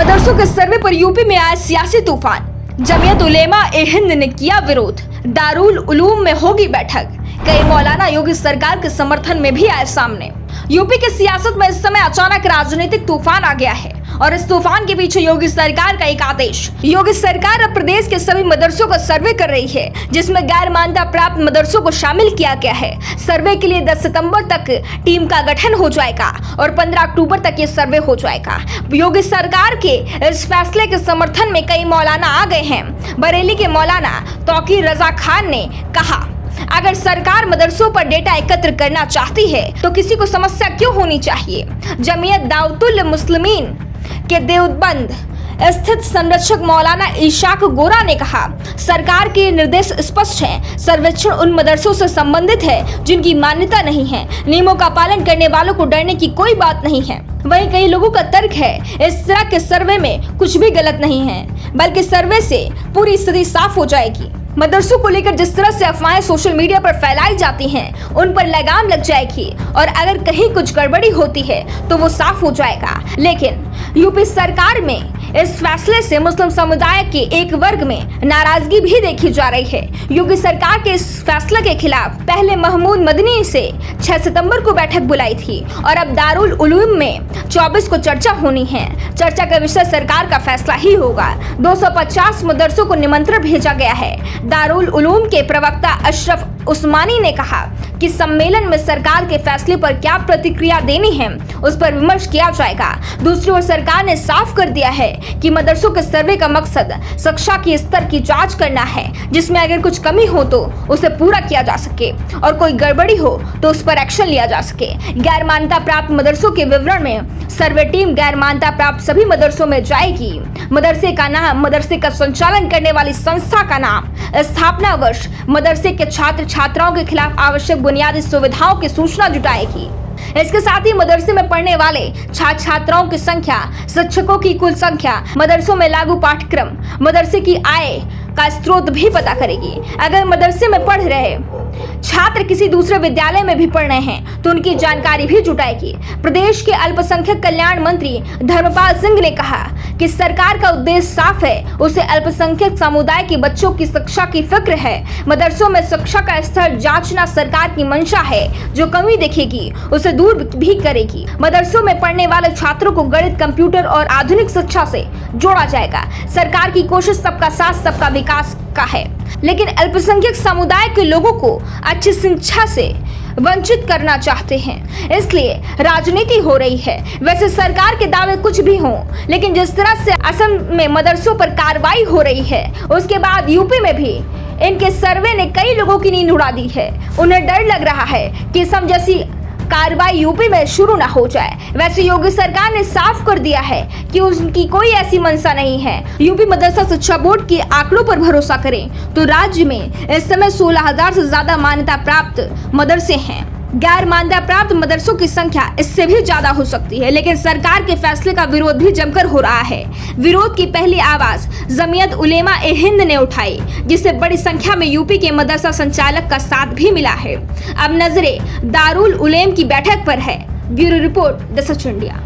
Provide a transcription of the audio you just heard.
मदरसों के सर्वे पर यूपी में आया सियासी तूफान। जमीयत उलेमा ए हिंद ने किया विरोध। दारुल उलूम में होगी बैठक। कई मौलाना योगी सरकार के समर्थन में भी आए सामने। यूपी की सियासत में इस समय अचानक राजनीतिक तूफान आ गया है और इस तूफान के पीछे योगी सरकार का एक आदेश। योगी सरकार अब प्रदेश के सभी मदरसों का सर्वे कर रही है, जिसमें गैर मान्यता प्राप्त मदरसों को शामिल किया गया है। सर्वे के लिए 10 सितंबर तक टीम का गठन हो जाएगा और 15 अक्टूबर तक ये सर्वे हो जाएगा। योगी सरकार के इस फैसले के समर्थन में कई मौलाना आ गए हैं। बरेली के मौलाना तौकीर रजा खान ने कहा, अगर सरकार मदरसों पर डेटा एकत्र करना चाहती है तो किसी को समस्या क्यों होनी चाहिए। जमीयत दावतुल मुस्लिमीन के देवबंद स्थित संरक्षक मौलाना इशाक गोरा ने कहा, सरकार के निर्देश स्पष्ट हैं। सर्वेक्षण उन मदरसों से संबंधित है जिनकी मान्यता नहीं है। नियमों का पालन करने वालों को डरने की कोई बात नहीं है। वहीं कई लोगों का तर्क है, इस तरह के सर्वे में कुछ भी गलत नहीं है, बल्कि सर्वे से पूरी स्थिति साफ हो जाएगी। मदरसों को लेकर जिस तरह से अफवाहें सोशल मीडिया पर फैलाई जाती हैं, उन पर लगाम लग जाएगी और अगर कहीं कुछ गड़बड़ी होती है तो वो साफ हो जाएगा। लेकिन यूपी सरकार में इस फैसले से मुस्लिम समुदाय के एक वर्ग में नाराजगी भी देखी जा रही है। योगी सरकार के इस फैसले के खिलाफ पहले महमूद मदनी से 6 सितंबर को बैठक बुलाई थी और अब दारुल उलूम में 24 को चर्चा होनी है। चर्चा का विषय सरकार का फैसला ही होगा। 250 मदरसों को निमंत्रण भेजा गया है। दारुल उलूम के प्रवक्ता अशरफ उस्मानी ने कहा कि सम्मेलन में सरकार के फैसले पर क्या प्रतिक्रिया देनी है, उस पर विमर्श किया जाएगा। दूसरी ओर सरकार ने साफ कर दिया है कि मदरसों के सर्वे का मकसद शिक्षा की स्तर की जांच करना है, जिसमें अगर कुछ कमी हो तो उसे पूरा किया जा सके और कोई गड़बड़ी हो तो उस पर एक्शन लिया जा सके। गैर मान्यता प्राप्त मदरसों के विवरण में सर्वे टीम गैर मान्यता प्राप्त सभी मदरसों में जाएगी। मदरसे का नाम, मदरसे का संचालन करने वाली संस्था का नाम, स्थापना वर्ष, मदरसे के छात्र छात्राओं के खिलाफ आवश्यक बुनियादी सुविधाओं की सूचना जुटाएगी। इसके साथ ही मदरसे में पढ़ने वाले छात्र छात्राओं की संख्या, शिक्षकों की कुल संख्या, मदरसों में लागू पाठ्यक्रम, मदरसे की आय का स्रोत भी पता करेगी। अगर मदरसे में पढ़ रहे छात्र किसी दूसरे विद्यालय में भी पढ़ रहे हैं तो उनकी जानकारी भी जुटाएगी। प्रदेश के अल्पसंख्यक कल्याण मंत्री धर्मपाल सिंह ने कहा कि सरकार का उद्देश्य साफ है, उसे अल्पसंख्यक समुदाय के बच्चों की शिक्षा की फिक्र है। मदरसों में शिक्षा का स्तर जांचना सरकार की मंशा है। जो कमी दिखेगी उसे दूर भी करेगी। मदरसों में पढ़ने वाले छात्रों को गणित, कंप्यूटर और आधुनिक शिक्षा से जोड़ा जाएगा। सरकार की कोशिश सबका साथ सबका विकास का है, लेकिन अल्पसंख्यक समुदाय के लोगों को अच्छी शिक्षा से वंचित करना चाहते हैं, इसलिए राजनीति हो रही है। वैसे सरकार के दावे कुछ भी हों, लेकिन जिस तरह से असम में मदरसों पर कार्रवाई हो रही है, उसके बाद यूपी में भी इनके सर्वे ने कई लोगों की नींद उड़ा दी है। उन्हें डर लग रहा है कि असम जैसी कार्रवाई यूपी में शुरू ना हो जाए। वैसे योगी सरकार ने साफ कर दिया है कि उनकी कोई ऐसी मंशा नहीं है। यूपी मदरसा शिक्षा बोर्ड के आंकड़ों पर भरोसा करें तो राज्य में इस समय 16,000 से ज्यादा मान्यता प्राप्त मदरसे हैं। गैर मान्यता प्राप्त मदरसों की संख्या इससे भी ज्यादा हो सकती है, लेकिन सरकार के फैसले का विरोध भी जमकर हो रहा है। विरोध की पहली आवाज जमीयत उलेमा ए हिंद ने उठाई, जिससे बड़ी संख्या में यूपी के मदरसा संचालक का साथ भी मिला है। अब नजरें दारुल उलेम की बैठक पर है। Bureau report, the such India.